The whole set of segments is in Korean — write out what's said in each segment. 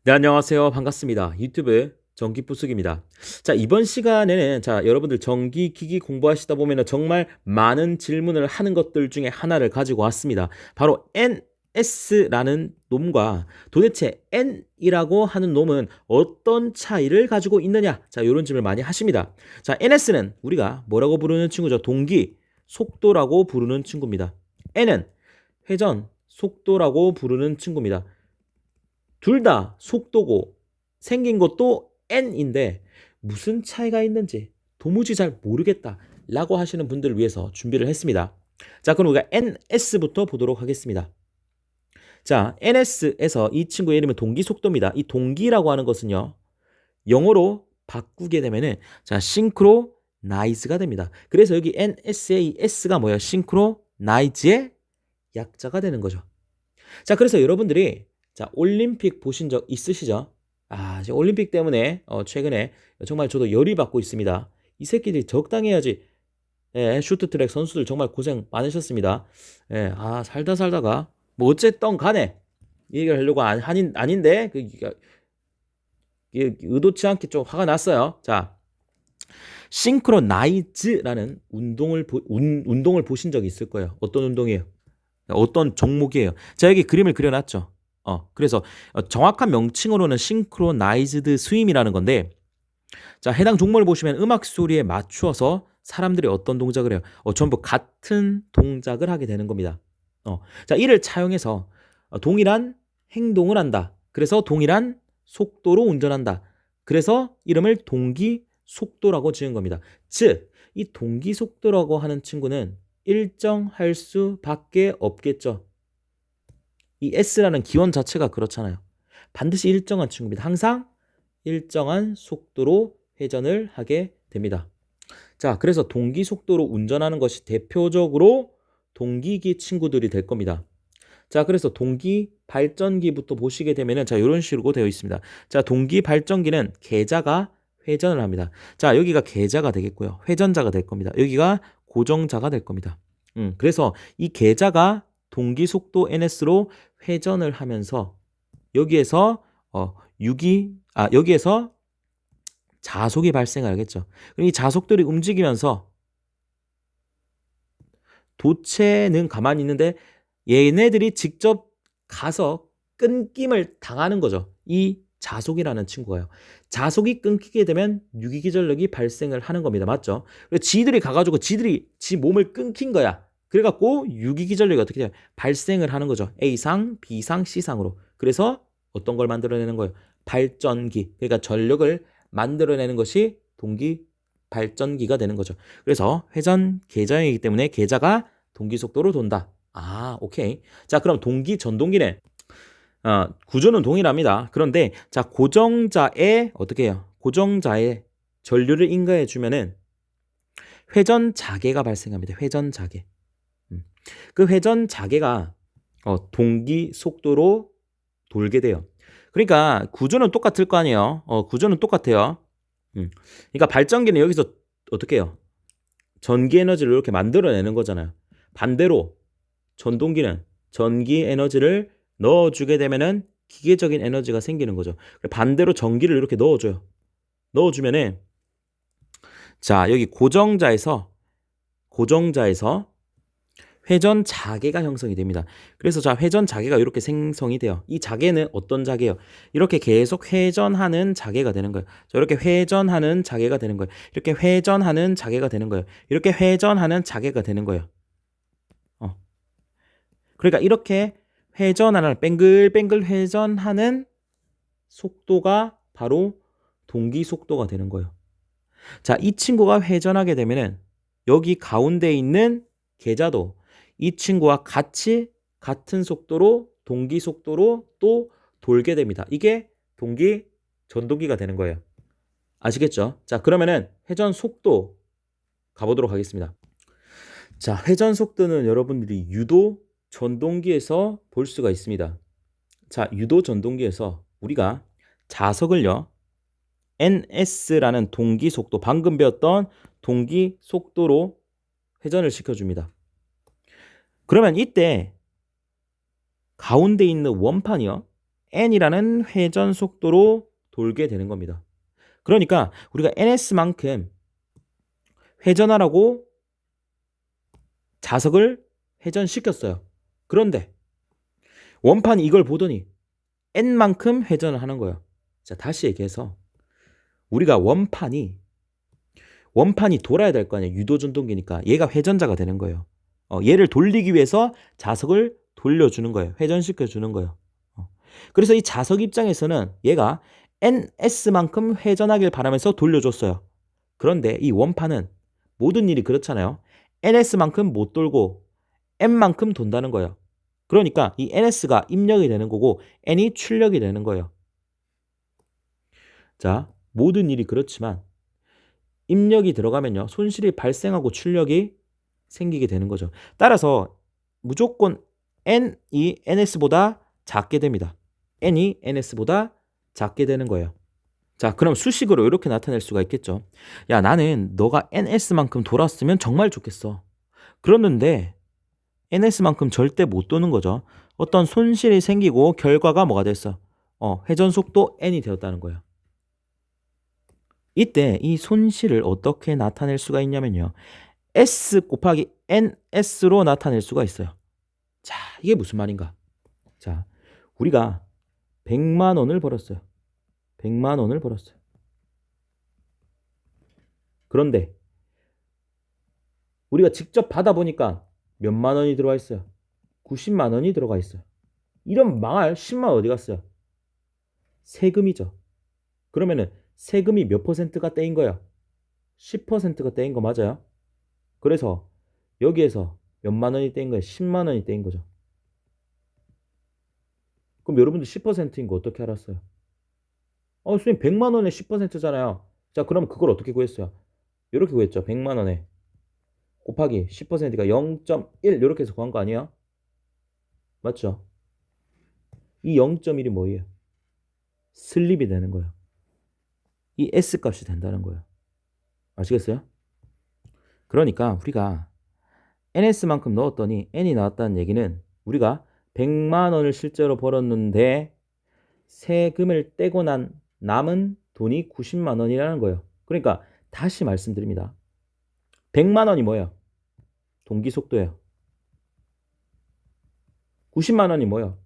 네, 안녕하세요. 반갑습니다. 유튜브 전기부숙입니다. 자, 이번 시간에는 여러분들 전기기기 공부하시다 보면은 정말 많은 질문을 하는 것들 중에 하나를 가지고 왔습니다. 바로 NS라는 놈과 도대체 N이라고 하는 놈은 어떤 차이를 가지고 있느냐? 자, 이런 질문을 많이 하십니다. 자, NS는 우리가 뭐라고 부르는 친구죠? 동기, 속도라고 부르는 친구입니다. N은 회전, 속도라고 부르는 친구입니다. 둘 다 속도고 생긴 것도 n인데 무슨 차이가 있는지 도무지 잘 모르겠다 라고 하시는 분들을 위해서 준비를 했습니다. 자, 그럼 우리가 ns부터 보도록 하겠습니다. 자, ns에서 이 친구의 이름은 동기 속도입니다. 이 동기라고 하는 것은요, 영어로 바꾸게 되면은 싱크로나이즈가 됩니다. 그래서 여기 NS의 S가 뭐예요? 싱크로나이즈의 약자가 되는 거죠. 자, 그래서 여러분들이 올림픽 보신 적 있으시죠? 지금 올림픽 때문에 최근에 정말 저도 열이 받고 있습니다. 이 새끼들이 적당히 해야지. 예, 쇼트트랙 선수들 정말 고생 많으셨습니다. 예, 살다 살다가 뭐 어쨌든 간에 이 얘기를 하려고 아닌데 의도치 않게 좀 화가 났어요. 자, 싱크로나이즈라는 운동을 보신 적이 있을 거예요. 어떤 운동이에요? 어떤 종목이에요. 자, 여기 그림을 그려놨죠. 그래서 정확한 명칭으로는 싱크로나이즈드 스윙이라는 건데, 자, 해당 종목을 보시면 음악 소리에 맞추어서 사람들이 어떤 동작을 해요? 전부 같은 동작을 하게 되는 겁니다. 자, 이를 차용해서 동일한 행동을 한다. 그래서 동일한 속도로 운전한다. 그래서 이름을 동기 속도라고 지은 겁니다. 즉, 이 동기 속도라고 하는 친구는 일정할 수밖에 없겠죠. 이 S라는 기원 자체가 그렇잖아요. 반드시 일정한 친구입니다. 항상 일정한 속도로 회전을 하게 됩니다. 자, 그래서 동기 속도로 운전하는 것이 대표적으로 동기기 친구들이 될 겁니다. 자, 그래서 동기 발전기부터 보시게 되면은 이런 식으로 되어 있습니다. 자, 동기 발전기는 계자가 회전을 합니다. 자, 여기가 계자가 되겠고요. 회전자가 될 겁니다. 여기가 고정자가 될 겁니다. 그래서 이 계자가 동기 속도 ns로 회전을 하면서 여기에서 여기에서 자속이 발생하겠죠. 그럼 이 자속들이 움직이면서 도체는 가만히 있는데 얘네들이 직접 가서 끊김을 당하는 거죠. 이 자속이라는 친구가요. 자속이 끊기게 되면 유기기전력이 발생을 하는 겁니다. 맞죠? 그래서 지들이 가가지고 지 몸을 끊긴 거야. 그래갖고 유기기전력이 어떻게 돼요? 발생을 하는 거죠. A상, B상, C상으로. 그래서 어떤 걸 만들어내는 거예요? 발전기. 그러니까 전력을 만들어내는 것이 동기 발전기가 되는 거죠. 그래서 회전 계좌이기 때문에 계좌가 동기 속도로 돈다. 오케이. 자, 그럼 동기 전동기는 구조는 동일합니다. 그런데 고정자에 어떻게 해요? 고정자에 전류를 인가해 주면은 회전 자개가 발생합니다. 회전 자개. 그 회전 자개가 동기 속도로 돌게 돼요. 그러니까 구조는 똑같을 거 아니에요. 구조는 똑같아요. 그러니까 발전기는 여기서 어떻게 해요? 전기 에너지를 이렇게 만들어내는 거잖아요. 반대로 전동기는 전기 에너지를 넣어주게 되면은 기계적인 에너지가 생기는 거죠. 반대로 전기를 이렇게 넣어줘요. 넣어주면은 여기 고정자에서 회전 자개가 형성이 됩니다. 그래서 회전 자개가 이렇게 생성이 돼요. 이 자개는 어떤 자개예요? 이렇게 계속 회전하는 자개가 되는 거예요. 이렇게 회전하는 자개가 되는 거예요. 이렇게 회전하는 자개가 되는 거예요. 이렇게 회전하는 자개가 되는 거예요. 그러니까 이렇게 회전하는 뱅글뱅글 회전하는 속도가 바로 동기 속도가 되는 거예요. 자, 이 친구가 회전하게 되면은 여기 가운데 있는 계좌도 이 친구와 같은 속도로 동기 속도로 또 돌게 됩니다. 이게 동기 전동기가 되는 거예요. 아시겠죠? 자, 그러면은 회전 속도 가보도록 하겠습니다. 자, 회전 속도는 여러분들이 유도 전동기에서 볼 수가 있습니다. 자, 유도 전동기에서 우리가 자석을요, ns라는 동기 속도, 방금 배웠던 동기 속도로 회전을 시켜줍니다. 그러면 이때 가운데 있는 원판이요, n이라는 회전 속도로 돌게 되는 겁니다. 그러니까 우리가 ns만큼 회전하라고 자석을 회전시켰어요. 그런데 원판이 이걸 보더니 n만큼 회전을 하는 거예요. 자, 다시 얘기해서 우리가 원판이 돌아야 될 거 아니에요. 유도전동기니까 얘가 회전자가 되는 거예요. 얘를 돌리기 위해서 자석을 돌려주는 거예요. 회전시켜주는 거예요. 그래서 이 자석 입장에서는 얘가 ns만큼 회전하길 바라면서 돌려줬어요. 그런데 이 원판은 모든 일이 그렇잖아요. ns만큼 못 돌고 n만큼 돈다는 거예요. 그러니까 이 ns가 입력이 되는 거고 n이 출력이 되는 거예요. 자, 모든 일이 그렇지만 입력이 들어가면요. 손실이 발생하고 출력이 생기게 되는 거죠. 따라서 무조건 n이 ns보다 작게 됩니다. n이 ns보다 작게 되는 거예요. 자, 그럼 수식으로 이렇게 나타낼 수가 있겠죠. 야, 나는 너가 ns만큼 돌았으면 정말 좋겠어. 그랬는데 ns만큼 절대 못 도는 거죠. 어떤 손실이 생기고 결과가 뭐가 됐어? 회전 속도 n이 되었다는 거예요. 이때 이 손실을 어떻게 나타낼 수가 있냐면요. S 곱하기 NS로 나타낼 수가 있어요. 자, 이게 무슨 말인가? 자, 우리가 100만 원을 벌었어요. 100만 원을 벌었어요. 그런데 우리가 직접 받아보니까 몇만 원이 들어와 있어요? 90만 원이 들어가 있어요. 이런 망할 10만 원 어디 갔어요? 세금이죠. 그러면은 세금이 몇 퍼센트가 떼인 거야? 10%가 떼인 거 맞아요? 그래서 여기에서 몇만 원이 떼인 거야? 10만 원이 떼인 거죠. 그럼 여러분들 10%인 거 어떻게 알았어요? 선생님 100만 원에 10%잖아요. 자, 그럼 그걸 어떻게 구했어요? 이렇게 구했죠. 100만 원에 곱하기 10%가 0.1 이렇게 해서 구한 거 아니에요? 맞죠? 이 0.1이 뭐예요? 슬립이 되는 거예요. 이 S값이 된다는 거예요. 아시겠어요? 그러니까 우리가 NS만큼 넣었더니 N이 나왔다는 얘기는 우리가 100만 원을 실제로 벌었는데 세금을 떼고 난 남은 돈이 90만 원이라는 거예요. 그러니까 다시 말씀드립니다. 100만 원이 뭐예요? 동기 속도예요. 90만 원이 뭐예요?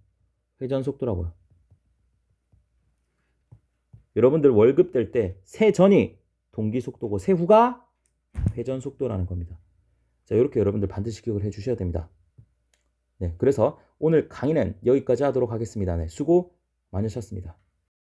회전 속도라고요. 여러분들 월급 뗄 때 세전이 동기 속도고 세후가 회전 속도라는 겁니다. 자, 이렇게 여러분들 반드시 기억을 해 주셔야 됩니다. 네, 그래서 오늘 강의는 여기까지 하도록 하겠습니다. 네, 수고 많으셨습니다.